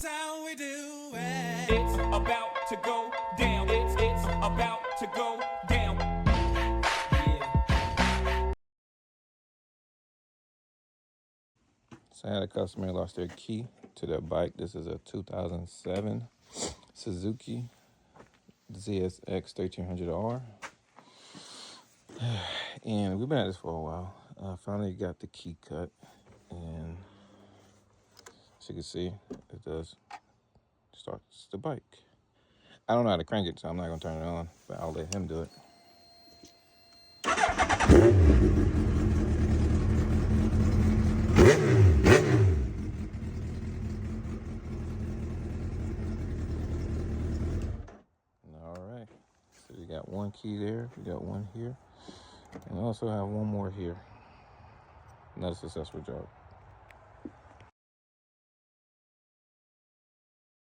how we do it. It's about to go down. It's about to go down. Yeah. So I had a customer lost their key to their bike. This is a 2007 Suzuki GSX1300R. And we've been at this for a while. Finally got the key cut, and as you can see, it does starts the bike. I don't know how to crank it, so I'm not gonna turn it on, but I'll let him do it. All right, so we got one key there, we got one here, and we also have one more here. Another successful job.